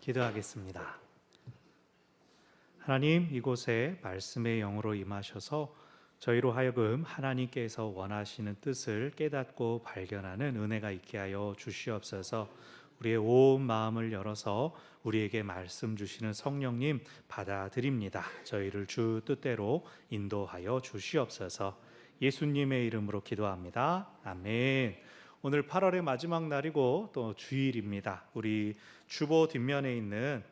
기도하겠습니다. 하나님, 이곳에 말씀의 영으로 임하셔서 저희로 하여금 하나님께서 원하시는 뜻을 깨닫고 발견하는 은혜가 있게 하여 주시옵소서. 우리의 온 마음을 열어서 우리에게 말씀 주시는 성령님 받아들입니다. 저희를 주 뜻대로 인도하여 주시옵소서. 예수님의 이름으로 기도합니다. 아멘. 오늘 8월의 마지막 날이고 또 주일입니다. 우리 주보 뒷면에 있는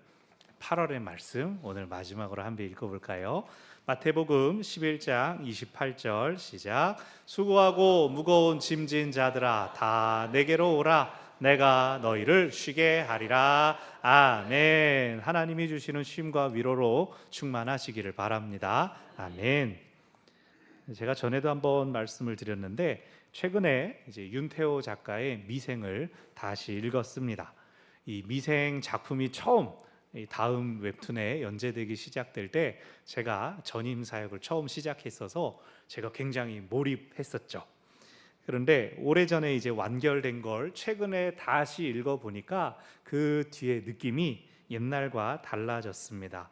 8월의 말씀 오늘 마지막으로 한번 읽어볼까요? 마태복음 11장 28절 시작. 수고하고 무거운 짐진 자들아 다 내게로 오라. 내가 너희를 쉬게 하리라. 아멘. 하나님이 주시는 쉼과 위로로 충만하시기를 바랍니다. 아멘. 제가 전에도 한번 말씀을 드렸는데 최근에 이제 윤태호 작가의 미생을 다시 읽었습니다. 이 미생 작품이 처음 다음 웹툰에 연재되기 시작될 때 제가 전임 사역을 처음 시작했어서 제가 굉장히 몰입했었죠. 그런데 오래전에 이제 완결된 걸 최근에 다시 읽어보니까 그 뒤에 느낌이 옛날과 달라졌습니다.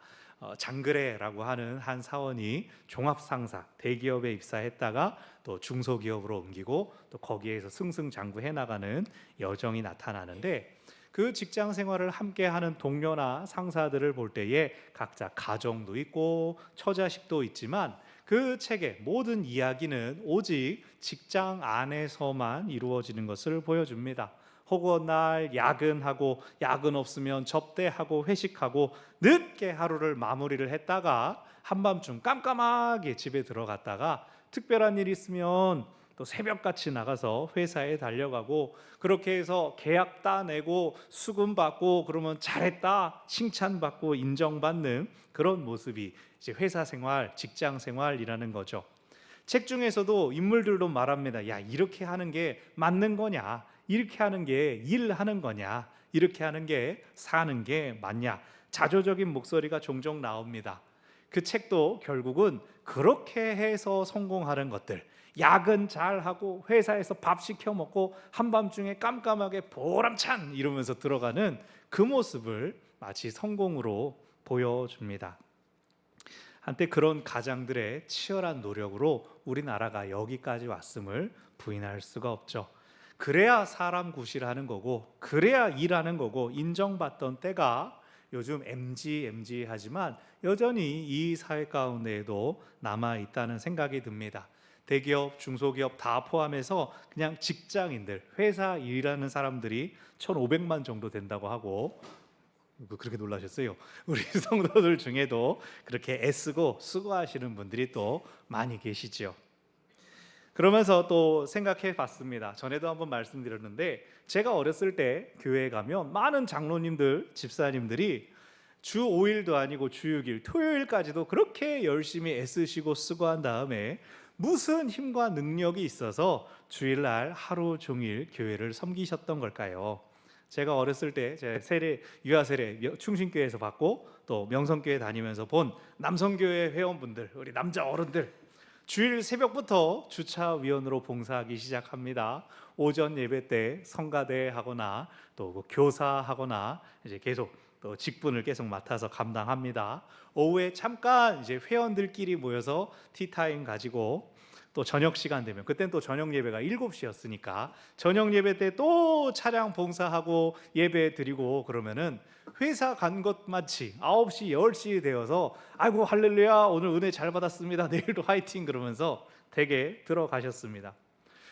장그래라고 하는 한 사원이 종합상사 대기업에 입사했다가 또 중소기업으로 옮기고 또 거기에서 승승장구해 나가는 여정이 나타나는데 그 직장 생활을 함께하는 동료나 상사들을 볼 때에 각자 가정도 있고 처자식도 있지만 그 책의 모든 이야기는 오직 직장 안에서만 이루어지는 것을 보여줍니다. 허구한 날 야근하고 야근 없으면 접대하고 회식하고 늦게 하루를 마무리를 했다가 한밤중 깜깜하게 집에 들어갔다가 특별한 일이 있으면 또 새벽같이 나가서 회사에 달려가고 그렇게 해서 계약 따내고 수금 받고 그러면 잘했다 칭찬받고 인정받는 그런 모습이 이제 회사 생활, 직장 생활이라는 거죠. 책 중에서도 인물들도 말합니다. 야, 이렇게 하는 게 맞는 거냐? 이렇게 하는 게 일하는 거냐? 이렇게 하는 게 사는 게 맞냐? 자조적인 목소리가 종종 나옵니다. 그 책도 결국은 그렇게 해서 성공하는 것들, 야근 잘하고 회사에서 밥 시켜 먹고 한밤중에 깜깜하게 보람찬 이러면서 들어가는 그 모습을 마치 성공으로 보여줍니다. 한때 그런 가장들의 치열한 노력으로 우리나라가 여기까지 왔음을 부인할 수가 없죠. 그래야 사람 구실하는 거고 그래야 일하는 거고 인정받던 때가 요즘 MG 하지만 여전히 이 사회 가운데에도 남아있다는 생각이 듭니다. 대기업, 중소기업 다 포함해서 그냥 직장인들, 회사 일하는 사람들이 1,500만 정도 된다고 하고 그렇게 놀라셨어요? 우리 성도들 중에도 그렇게 애쓰고 수고하시는 분들이 또 많이 계시죠. 그러면서 또 생각해 봤습니다. 전에도 한번 말씀드렸는데 제가 어렸을 때 교회에 가면 많은 장로님들, 집사님들이 주 5일도 아니고 주 6일, 토요일까지도 그렇게 열심히 애쓰시고 수고한 다음에 무슨 힘과 능력이 있어서 주일날 하루 종일 교회를 섬기셨던 걸까요? 제가 어렸을 때 제 세례, 유아 세례 충신교회에서 받고 또 명성교회 다니면서 본 남성교회 회원분들, 우리 남자 어른들 주일 새벽부터 주차위원으로 봉사하기 시작합니다. 오전 예배 때 성가대 하거나 또 교사하거나 이제 계속 또 직분을 계속 맡아서 감당합니다. 오후에 잠깐 이제 회원들끼리 모여서 티타임 가지고 또 저녁 시간 되면 그땐 또 저녁 예배가 7시였으니까 저녁 예배 때 또 차량 봉사하고 예배 드리고 그러면은 회사 간 것 마치 9시, 10시 되어서 아이고 할렐루야 오늘 은혜 잘 받았습니다. 내일도 화이팅 그러면서 댁에 들어가셨습니다.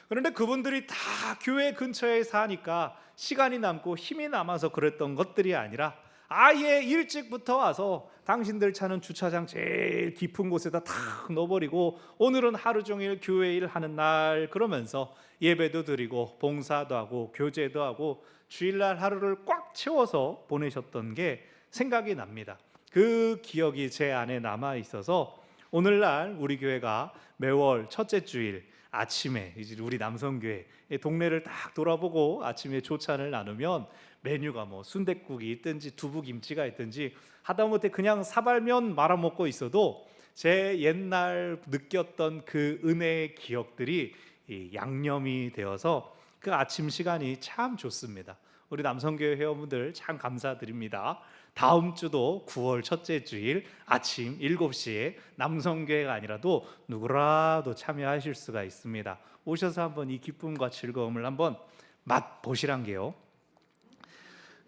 그런데 그분들이 다 교회 근처에 사니까 시간이 남고 힘이 남아서 그랬던 것들이 아니라 아예 일찍부터 와서 당신들 차는 주차장 제일 깊은 곳에다 탁 넣어버리고 오늘은 하루 종일 교회 일 하는 날 그러면서 예배도 드리고 봉사도 하고 교제도 하고 주일날 하루를 꽉 채워서 보내셨던 게 생각이 납니다. 그 기억이 제 안에 남아 있어서 오늘날 우리 교회가 매월 첫째 주일 아침에 이제 우리 남성교회 동네를 딱 돌아보고 아침에 조찬을 나누면 메뉴가 뭐 순댓국이 있든지 두부김치가 있든지 하다못해 그냥 사발면 말아먹고 있어도 제 옛날 느꼈던 그 은혜의 기억들이 양념이 되어서 그 아침 시간이 참 좋습니다. 우리 남성교회 회원분들 참 감사드립니다. 다음 주도 9월 첫째 주일 아침 7시에 남성교회가 아니라도 누구라도 참여하실 수가 있습니다. 오셔서 한번 이 기쁨과 즐거움을 한번 맛보시란 게요.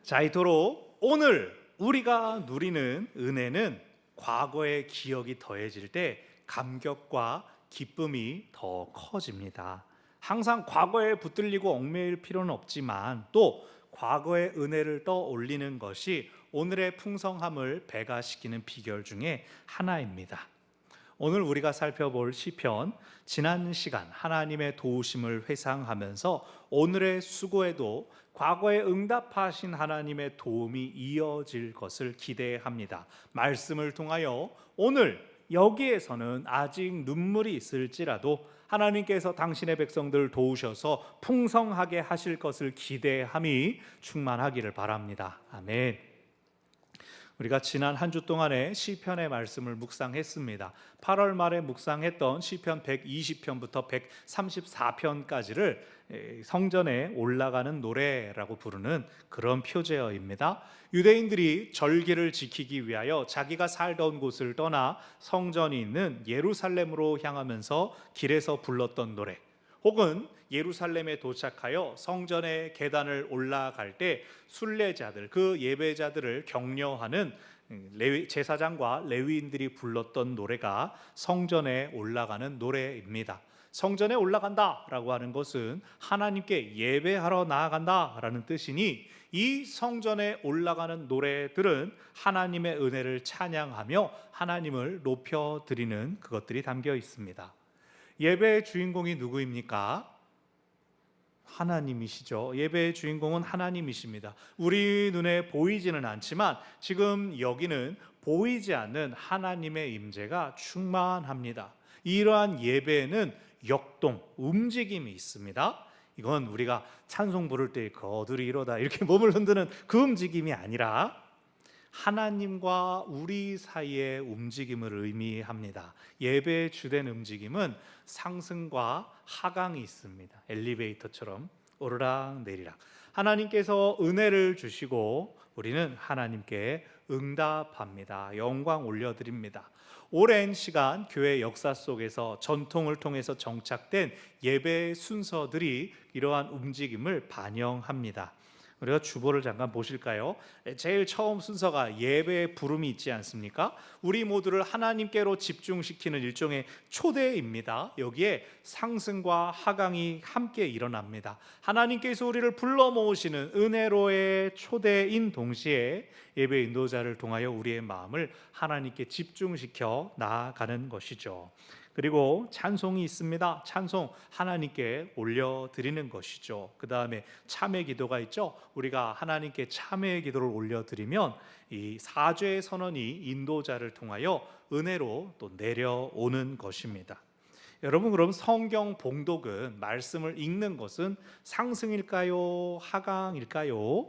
자, 이토록 오늘 우리가 누리는 은혜는 과거의 기억이 더해질 때 감격과 기쁨이 더 커집니다. 항상 과거에 붙들리고 얽매일 필요는 없지만 또 과거의 은혜를 떠올리는 것이 오늘의 풍성함을 배가시키는 비결 중에 하나입니다. 오늘 우리가 살펴볼 시편, 지난 시간 하나님의 도우심을 회상하면서 오늘의 수고에도 과거에 응답하신 하나님의 도움이 이어질 것을 기대합니다. 말씀을 통하여 오늘 여기에서는 아직 눈물이 있을지라도 하나님께서 당신의 백성들을 도우셔서 풍성하게 하실 것을 기대함이 충만하기를 바랍니다. 아멘. 우리가 지난 한 주 동안에 시편의 말씀을 묵상했습니다. 8월 말에 묵상했던 시편 120편부터 134편까지를 성전에 올라가는 노래라고 부르는 그런 표제어입니다. 유대인들이 절기를 지키기 위하여 자기가 살던 곳을 떠나 성전이 있는 예루살렘으로 향하면서 길에서 불렀던 노래, 혹은 예루살렘에 도착하여 성전의 계단을 올라갈 때 순례자들, 그 예배자들을 격려하는 제사장과 레위인들이 불렀던 노래가 성전에 올라가는 노래입니다. 성전에 올라간다라고 하는 것은 하나님께 예배하러 나아간다라는 뜻이니 이 성전에 올라가는 노래들은 하나님의 은혜를 찬양하며 하나님을 높여드리는 그것들이 담겨 있습니다. 예배의 주인공이 누구입니까? 하나님이시죠. 예배의 주인공은 하나님이십니다. 우리 눈에 보이지는 않지만 지금 여기는 보이지 않는 하나님의 임재가 충만합니다. 이러한 예배에는 역동, 움직임이 있습니다. 이건 우리가 찬송 부를 때 거들이 이러다 이렇게 몸을 흔드는 그 움직임이 아니라 하나님과 우리 사이의 움직임을 의미합니다. 예배의 주된 움직임은 상승과 하강이 있습니다. 엘리베이터처럼 오르락 내리락. 하나님께서 은혜를 주시고 우리는 하나님께 응답합니다. 영광 올려드립니다. 오랜 시간 교회 역사 속에서 전통을 통해서 정착된 예배 순서들이 이러한 움직임을 반영합니다. 우리가 주보를 잠깐 보실까요? 제일 처음 순서가 예배의 부름이 있지 않습니까? 우리 모두를 하나님께로 집중시키는 일종의 초대입니다. 여기에 상승과 하강이 함께 일어납니다. 하나님께서 우리를 불러 모으시는 은혜로의 초대인 동시에 예배 인도자를 통하여 우리의 마음을 하나님께 집중시켜 나아가는 것이죠. 그리고 찬송이 있습니다. 찬송 하나님께 올려드리는 것이죠. 그 다음에 참회 기도가 있죠. 우리가 하나님께 참회의 기도를 올려드리면 이 사죄의 선언이 인도자를 통하여 은혜로 또 내려오는 것입니다. 여러분, 그럼 성경 봉독은, 말씀을 읽는 것은 상승일까요? 하강일까요?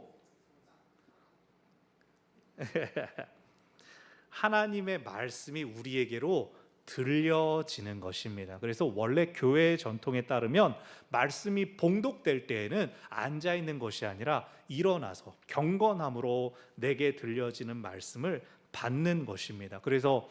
하나님의 말씀이 우리에게로 들려지는 것입니다. 그래서 원래 교회 전통에 따르면 말씀이 봉독될 때에는 앉아 있는 것이 아니라 일어나서 경건함으로 내게 들려지는 말씀을 받는 것입니다. 그래서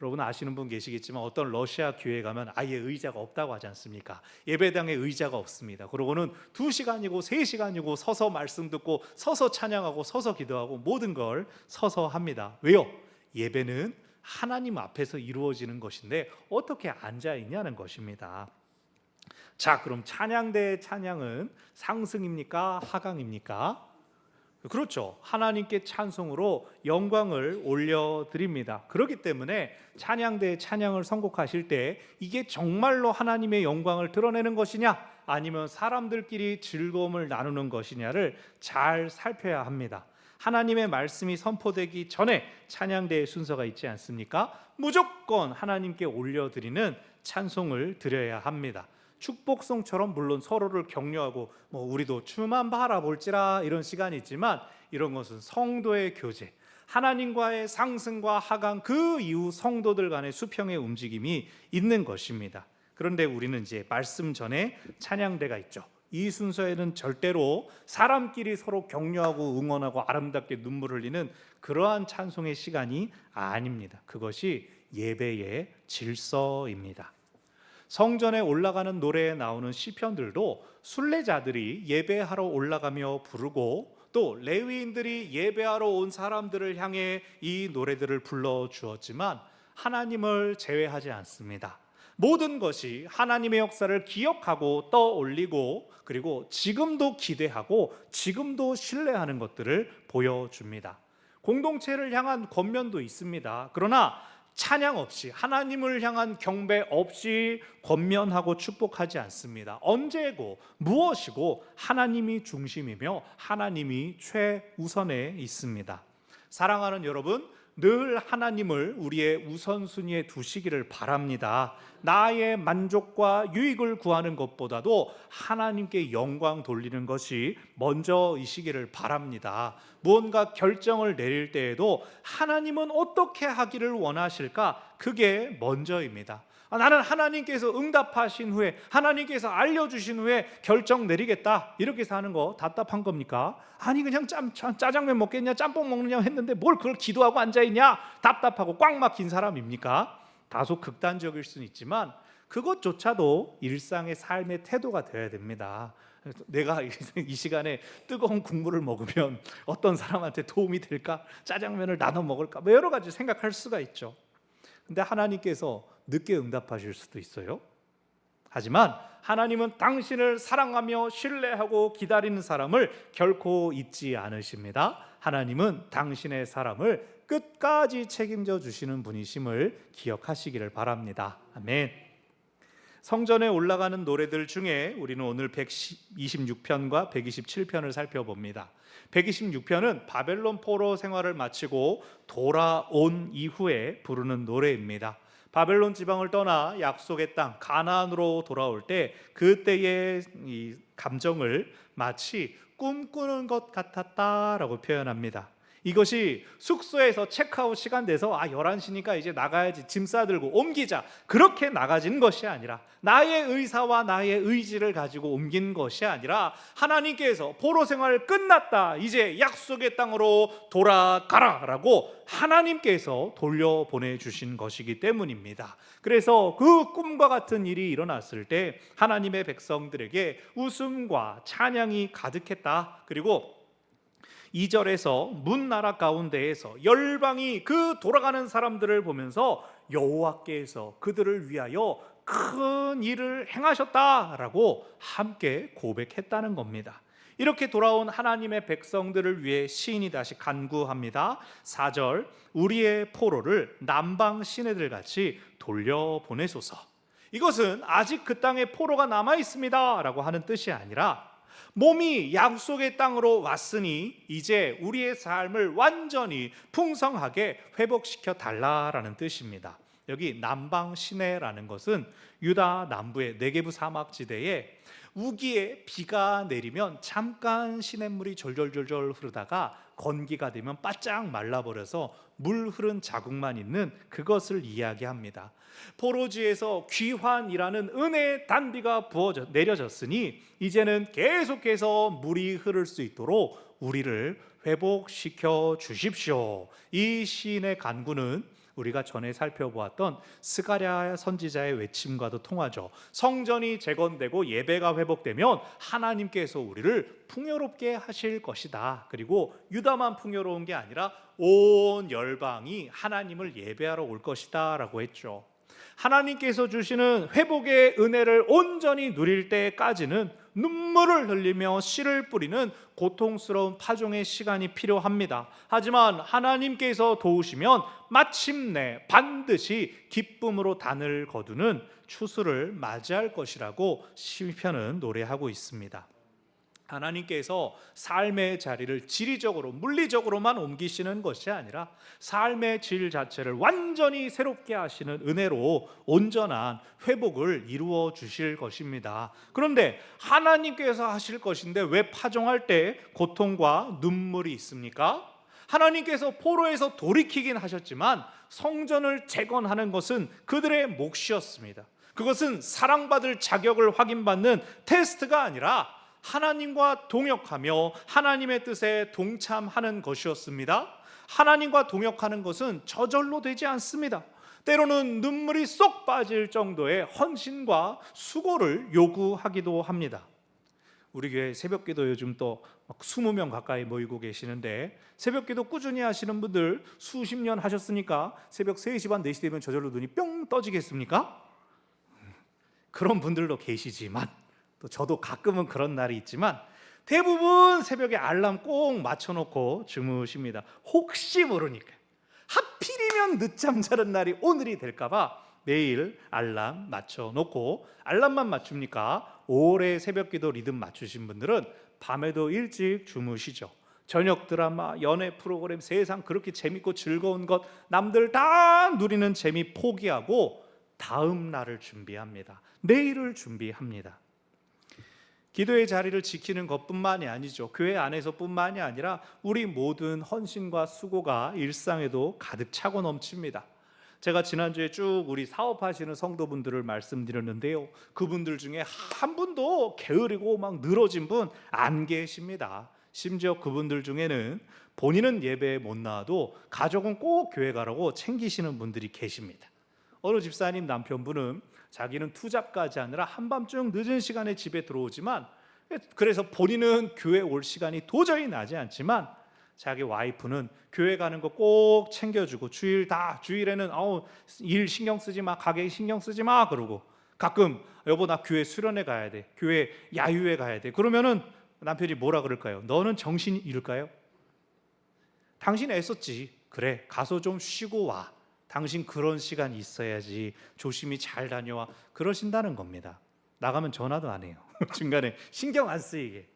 여러분 아시는 분 계시겠지만 어떤 러시아 교회 가면 아예 의자가 없다고 하지 않습니까? 예배당에 의자가 없습니다. 그러고는 2시간이고 3시간이고 서서 말씀 듣고 서서 찬양하고 서서 기도하고 모든 걸 서서 합니다. 왜요? 예배는 하나님 앞에서 이루어지는 것인데 어떻게 앉아 있냐는 것입니다. 자, 그럼 찬양대의 찬양은 상승입니까? 하강입니까? 그렇죠. 하나님께 찬송으로 영광을 올려드립니다. 그렇기 때문에 찬양대의 찬양을 선곡하실 때 이게 정말로 하나님의 영광을 드러내는 것이냐, 아니면 사람들끼리 즐거움을 나누는 것이냐를 잘 살펴야 합니다. 하나님의 말씀이 선포되기 전에 찬양대의 순서가 있지 않습니까? 무조건 하나님께 올려드리는 찬송을 드려야 합니다. 축복송처럼 물론 서로를 격려하고 우리도 주만 바라볼지라 이런 시간이 있지만, 이런 것은 성도의 교제, 하나님과의 상승과 하강, 그 이후 성도들 간의 수평의 움직임이 있는 것입니다. 그런데 우리는 이제 말씀 전에 찬양대가 있죠. 이 순서에는 절대로 사람끼리 서로 격려하고 응원하고 아름답게 눈물 흘리는 그러한 찬송의 시간이 아닙니다. 그것이 예배의 질서입니다. 성전에 올라가는 노래에 나오는 시편들도 순례자들이 예배하러 올라가며 부르고 또 레위인들이 예배하러 온 사람들을 향해 이 노래들을 불러주었지만 하나님을 제외하지 않습니다. 모든 것이 하나님의 역사를 기억하고 떠올리고 그리고 지금도 기대하고 지금도 신뢰하는 것들을 보여줍니다. 공동체를 향한 권면도 있습니다. 그러나 찬양 없이, 하나님을 향한 경배 없이 권면하고 축복하지 않습니다. 언제고 무엇이고 하나님이 중심이며 하나님이 최우선에 있습니다. 사랑하는 여러분, 늘 하나님을 우리의 우선순위에 두시기를 바랍니다. 나의 만족과 유익을 구하는 것보다도 하나님께 영광 돌리는 것이 먼저이시기를 바랍니다. 무언가 결정을 내릴 때에도 하나님은 어떻게 하기를 원하실까? 그게 먼저입니다. 나는 하나님께서 응답하신 후에, 하나님께서 알려주신 후에 결정 내리겠다, 이렇게 사는 거 답답한 겁니까? 아니 그냥 짜장면 먹겠냐, 짬뽕 먹느냐 했는데 뭘 그걸 기도하고 앉아있냐, 답답하고 꽉 막힌 사람입니까? 다소 극단적일 수는 있지만 그것조차도 일상의 삶의 태도가 되어야 됩니다. 내가 이 시간에 뜨거운 국물을 먹으면 어떤 사람한테 도움이 될까? 짜장면을 나눠 먹을까? 여러 가지 생각할 수가 있죠. 근데 하나님께서 늦게 응답하실 수도 있어요. 하지만 하나님은 당신을 사랑하며 신뢰하고 기다리는 사람을 결코 잊지 않으십니다. 하나님은 당신의 사람을 끝까지 책임져 주시는 분이심을 기억하시기를 바랍니다. 아멘. 성전에 올라가는 노래들 중에 우리는 오늘 126편과 127편을 살펴봅니다. 126편은 바벨론 포로 생활을 마치고 돌아온 이후에 부르는 노래입니다. 바벨론 지방을 떠나 약속의 땅 가나안으로 돌아올 때 그때의 이 감정을 마치 꿈꾸는 것 같았다라고 표현합니다. 이것이 숙소에서 체크아웃 시간 돼서 11시니까 이제 나가야지, 짐 싸들고 옮기자, 그렇게 나가진 것이 아니라, 나의 의사와 나의 의지를 가지고 옮긴 것이 아니라 하나님께서 포로 생활 끝났다, 이제 약속의 땅으로 돌아가라 라고 하나님께서 돌려보내주신 것이기 때문입니다. 그래서 그 꿈과 같은 일이 일어났을 때 하나님의 백성들에게 웃음과 찬양이 가득했다. 그리고 2절에서 문 나라 가운데에서 열방이 그 돌아가는 사람들을 보면서 여호와께서 그들을 위하여 큰 일을 행하셨다라고 함께 고백했다는 겁니다. 이렇게 돌아온 하나님의 백성들을 위해 시인이 다시 간구합니다. 4절, 우리의 포로를 남방 시내들 같이 돌려보내소서. 이것은 아직 그 땅에 포로가 남아 있습니다 라고 하는 뜻이 아니라, 몸이 약속의 땅으로 왔으니 이제 우리의 삶을 완전히 풍성하게 회복시켜 달라라는 뜻입니다. 여기 남방 시내라는 것은 유다 남부의 네게부 사막지대에 우기에 비가 내리면 잠깐 시냇물이 졸졸졸졸 흐르다가 건기가 되면 바짝 말라버려서 물 흐른 자국만 있는 그것을 이야기합니다. 포로지에서 귀환이라는 은혜의 단비가 내려졌으니 이제는 계속해서 물이 흐를 수 있도록 우리를 회복시켜 주십시오. 이 시인의 간구는 우리가 전에 살펴보았던 스가랴 선지자의 외침과도 통하죠. 성전이 재건되고 예배가 회복되면 하나님께서 우리를 풍요롭게 하실 것이다. 그리고 유다만 풍요로운 게 아니라 온 열방이 하나님을 예배하러 올 것이다 라고 했죠. 하나님께서 주시는 회복의 은혜를 온전히 누릴 때까지는 눈물을 흘리며 씨를 뿌리는 고통스러운 파종의 시간이 필요합니다. 하지만 하나님께서 도우시면 마침내 반드시 기쁨으로 단을 거두는 추수를 맞이할 것이라고 시편은 노래하고 있습니다. 하나님께서 삶의 자리를 지리적으로 물리적으로만 옮기시는 것이 아니라 삶의 질 자체를 완전히 새롭게 하시는 은혜로 온전한 회복을 이루어 주실 것입니다. 그런데 하나님께서 하실 것인데 왜 파종할 때 고통과 눈물이 있습니까? 하나님께서 포로에서 돌이키긴 하셨지만 성전을 재건하는 것은 그들의 몫이었습니다. 그것은 사랑받을 자격을 확인받는 테스트가 아니라 하나님과 동역하며 하나님의 뜻에 동참하는 것이었습니다. 하나님과 동역하는 것은 저절로 되지 않습니다. 때로는 눈물이 쏙 빠질 정도의 헌신과 수고를 요구하기도 합니다. 우리 교회 새벽기도 요즘 또 막 20명 가까이 모이고 계시는데, 새벽기도 꾸준히 하시는 분들 수십 년 하셨으니까 새벽 3시 반 4시 되면 저절로 눈이 뿅 떠지겠습니까? 그런 분들도 계시지만, 또 저도 가끔은 그런 날이 있지만, 대부분 새벽에 알람 꼭 맞춰놓고 주무십니다. 혹시 모르니까. 하필이면 늦잠 자는 날이 오늘이 될까봐 매일 알람 맞춰놓고, 알람만 맞춥니까? 오래 새벽기도 리듬 맞추신 분들은 밤에도 일찍 주무시죠. 저녁 드라마, 연애 프로그램, 세상 그렇게 재밌고 즐거운 것 남들 다 누리는 재미 포기하고 다음 날을 준비합니다. 내일을 준비합니다. 기도의 자리를 지키는 것뿐만이 아니죠. 교회 안에서뿐만이 아니라 우리 모든 헌신과 수고가 일상에도 가득 차고 넘칩니다. 제가 지난주에 쭉 우리 사업하시는 성도분들을 말씀드렸는데요, 그분들 중에 한 분도 게으르고 막 늘어진 분 안 계십니다. 심지어 그분들 중에는 본인은 예배에 못 나와도 가족은 꼭 교회 가라고 챙기시는 분들이 계십니다. 어느 집사님 남편분은 자기는 투잡까지 하느라 한밤중 늦은 시간에 집에 들어오지만, 그래서 본인은 교회 올 시간이 도저히 나지 않지만 자기 와이프는 교회 가는 거 꼭 챙겨주고, 주일에는 일 신경 쓰지 마, 가게 신경 쓰지 마 그러고, 가끔 여보 나 교회 수련회 가야 돼, 교회 야유회 가야 돼 그러면은 남편이 뭐라 그럴까요? 너는 정신이 잃을까요? 당신 애썼지, 그래 가서 좀 쉬고 와, 당신 그런 시간 있어야지, 조심히 잘 다녀와, 그러신다는 겁니다. 나가면 전화도 안 해요. 중간에 신경 안 쓰이게.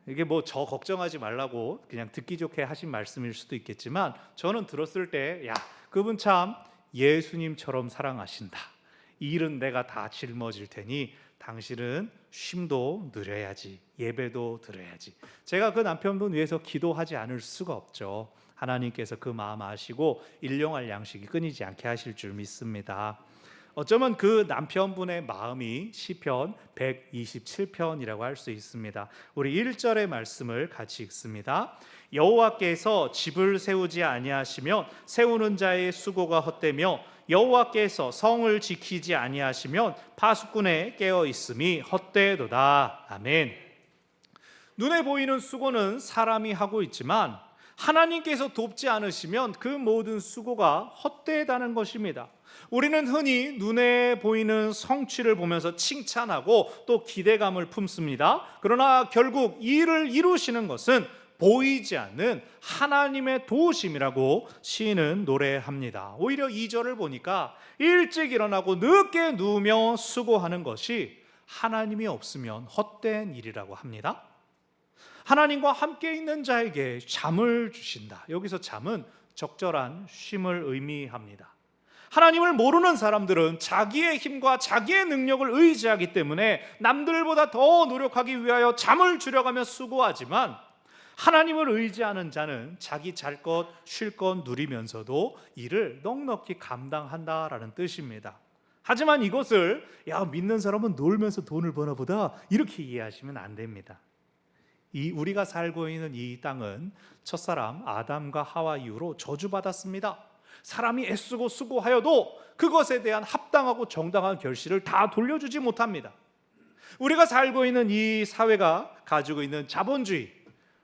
이게 뭐 저 걱정하지 말라고 그냥 듣기 좋게 하신 말씀일 수도 있겠지만, 저는 들었을 때 야, 그분 참 예수님처럼 사랑하신다. 이 일은 내가 다 짊어질 테니 당신은 쉼도 누려야지, 예배도 드려야지. 제가 그 남편분 위해서 기도하지 않을 수가 없죠. 하나님께서 그 마음 아시고 일용할 양식이 끊이지 않게 하실 줄 믿습니다. 어쩌면 그 남편분의 마음이 시편 127편이라고 할 수 있습니다. 우리 1절의 말씀을 같이 읽습니다. 여호와께서 집을 세우지 아니하시면 세우는 자의 수고가 헛되며, 여호와께서 성을 지키지 아니하시면 파수꾼의 깨어 있음이 헛되도다. 아멘. 눈에 보이는 수고는 사람이 하고 있지만 하나님께서 돕지 않으시면 그 모든 수고가 헛되다는 것입니다. 우리는 흔히 눈에 보이는 성취를 보면서 칭찬하고 또 기대감을 품습니다. 그러나 결국 이 일을 이루시는 것은 보이지 않는 하나님의 도우심이라고 시인은 노래합니다. 오히려 2절을 보니까 일찍 일어나고 늦게 누우며 수고하는 것이 하나님이 없으면 헛된 일이라고 합니다. 하나님과 함께 있는 자에게 잠을 주신다. 여기서 잠은 적절한 쉼을 의미합니다. 하나님을 모르는 사람들은 자기의 힘과 자기의 능력을 의지하기 때문에 남들보다 더 노력하기 위하여 잠을 줄여가며 수고하지만, 하나님을 의지하는 자는 자기 잘 것, 쉴 것 누리면서도 일을 넉넉히 감당한다라는 뜻입니다. 하지만 이것을 믿는 사람은 놀면서 돈을 버나 보다 이렇게 이해하시면 안 됩니다. 우리가 살고 있는 이 땅은 첫사람 아담과 하와 이후로 저주받았습니다. 사람이 애쓰고 수고하여도 그것에 대한 합당하고 정당한 결실을 다 돌려주지 못합니다. 우리가 살고 있는 이 사회가 가지고 있는 자본주의,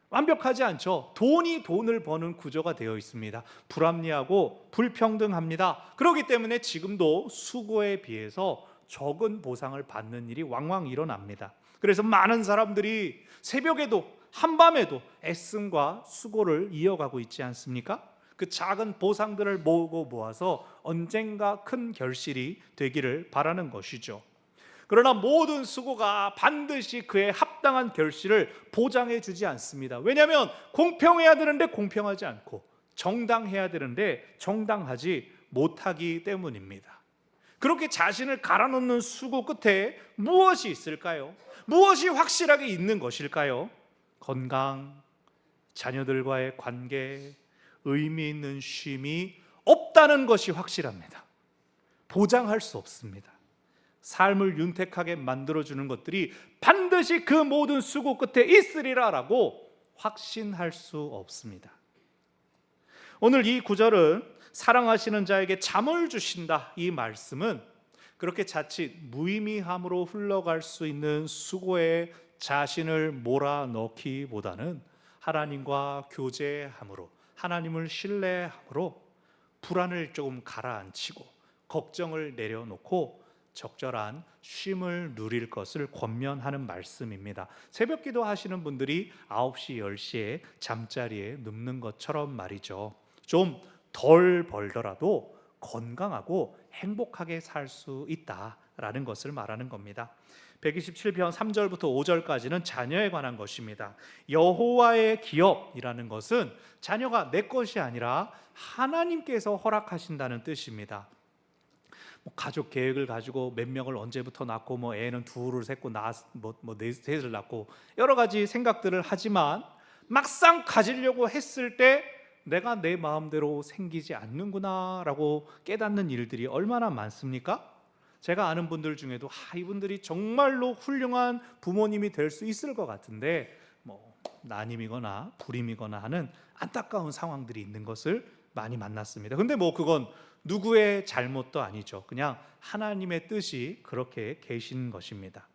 완벽하지 않죠. 돈이 돈을 버는 구조가 되어 있습니다. 불합리하고 불평등합니다. 그렇기 때문에 지금도 수고에 비해서 적은 보상을 받는 일이 왕왕 일어납니다. 그래서 많은 사람들이 새벽에도 한밤에도 애씀과 수고를 이어가고 있지 않습니까? 그 작은 보상들을 모아서 언젠가 큰 결실이 되기를 바라는 것이죠. 그러나 모든 수고가 반드시 그의 합당한 결실을 보장해 주지 않습니다. 왜냐하면 공평해야 되는데 공평하지 않고, 정당해야 되는데 정당하지 못하기 때문입니다. 그렇게 자신을 갈아놓는 수고 끝에 무엇이 있을까요? 무엇이 확실하게 있는 것일까요? 건강, 자녀들과의 관계, 의미 있는 쉼이 없다는 것이 확실합니다. 보장할 수 없습니다. 삶을 윤택하게 만들어주는 것들이 반드시 그 모든 수고 끝에 있으리라라고 확신할 수 없습니다. 오늘 이 구절은 사랑하시는 자에게 잠을 주신다, 이 말씀은 그렇게 자칫 무의미함으로 흘러갈 수 있는 수고에 자신을 몰아넣기보다는 하나님과 교제함으로, 하나님을 신뢰함으로 불안을 조금 가라앉히고 걱정을 내려놓고 적절한 쉼을 누릴 것을 권면하는 말씀입니다. 새벽 기도 하시는 분들이 9시, 10시에 잠자리에 눕는 것처럼 말이죠. 좀 덜 벌더라도 건강하고 행복하게 살 수 있다라는 것을 말하는 겁니다. 127편 3절부터 5절까지는 자녀에 관한 것입니다. 여호와의 기업이라는 것은 자녀가 내 것이 아니라 하나님께서 허락하신다는 뜻입니다. 가족 계획을 가지고 몇 명을 언제부터 낳고 애는 둘을 셋고 넷을 낳고 여러 가지 생각들을 하지만 막상 가지려고 했을 때 내가 내 마음대로 생기지 않는구나 라고 깨닫는 일들이 얼마나 많습니까? 제가 아는 분들 중에도 이분들이 정말로 훌륭한 부모님이 될 수 있을 것 같은데 난임이거나 불임이거나 하는 안타까운 상황들이 있는 것을 많이 만났습니다. 근데 그건 누구의 잘못도 아니죠. 그냥 하나님의 뜻이 그렇게 계신 것입니다.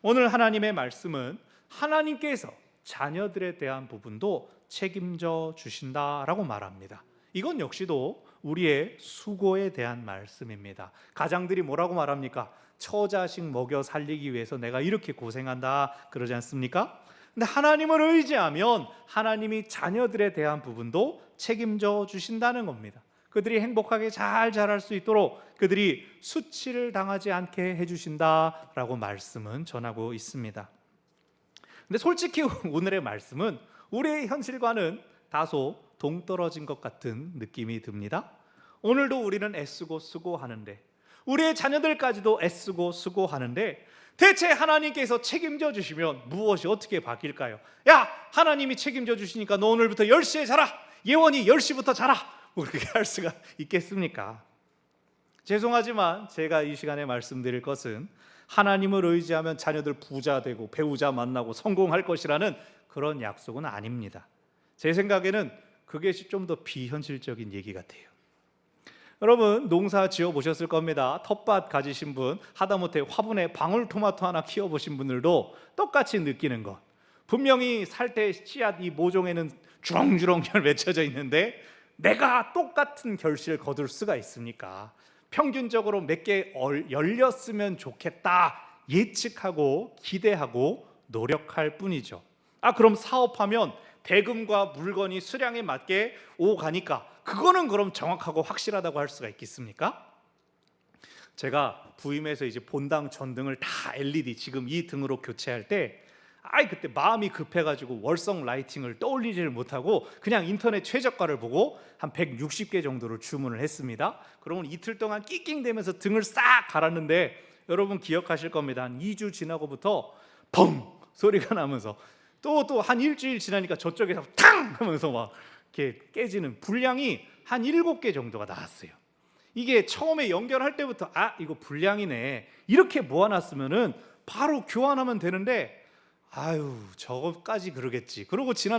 오늘 하나님의 말씀은 하나님께서 자녀들에 대한 부분도 책임져 주신다라고 말합니다. 이건 역시도 우리의 수고에 대한 말씀입니다. 가장들이 뭐라고 말합니까? 처자식 먹여 살리기 위해서 내가 이렇게 고생한다 그러지 않습니까? 근데 하나님을 의지하면 하나님이 자녀들에 대한 부분도 책임져 주신다는 겁니다. 그들이 행복하게 잘 자랄 수 있도록 그들이 수치를 당하지 않게 해주신다라고 말씀은 전하고 있습니다. 근데 솔직히 오늘의 말씀은 우리의 현실과는 다소 동떨어진 것 같은 느낌이 듭니다. 오늘도 우리는 애쓰고 수고하는데, 우리의 자녀들까지도 애쓰고 수고하는데 대체 하나님께서 책임져 주시면 무엇이 어떻게 바뀔까요? 야, 하나님이 책임져 주시니까 너 오늘부터 10시에 자라, 예원이 10시부터 자라, 그렇게 할 수가 있겠습니까? 죄송하지만 제가 이 시간에 말씀드릴 것은 하나님을 의지하면 자녀들 부자 되고 배우자 만나고 성공할 것이라는 그런 약속은 아닙니다. 제 생각에는 그게 좀 더 비현실적인 얘기 같아요. 여러분 농사 지어 보셨을 겁니다. 텃밭 가지신 분, 하다못해 화분에 방울토마토 하나 키워보신 분들도 똑같이 느끼는 것, 분명히 살 때 씨앗 이 모종에는 주렁주렁 맺혀져 있는데 내가 똑같은 결실을 거둘 수가 있습니까? 평균적으로 몇 개 열렸으면 좋겠다 예측하고 기대하고 노력할 뿐이죠. 그럼 사업하면 대금과 물건이 수량에 맞게 오가니까 그거는 그럼 정확하고 확실하다고 할 수가 있겠습니까? 제가 부임해서 이제 본당 전등을 다 LED 지금 이 등으로 교체할 때 그때 마음이 급해가지고 월성 라이팅을 떠올리지를 못하고 그냥 인터넷 최저가를 보고 한 160개 정도를 주문을 했습니다. 그러면 이틀 동안 낑낑대면서 등을 싹 갈았는데 여러분 기억하실 겁니다. 한 2주 지나고부터 펑 소리가 나면서 또 한 일주일 지나니까 저쪽에서 탕 하면서 막 이렇게 깨지는 불량이 한 7개 정도가 나왔어요. 이게 처음에 연결할 때부터 이거 불량이네 이렇게 모아놨으면은 바로 교환하면 되는데 저거까지 그러겠지. 그러고 지난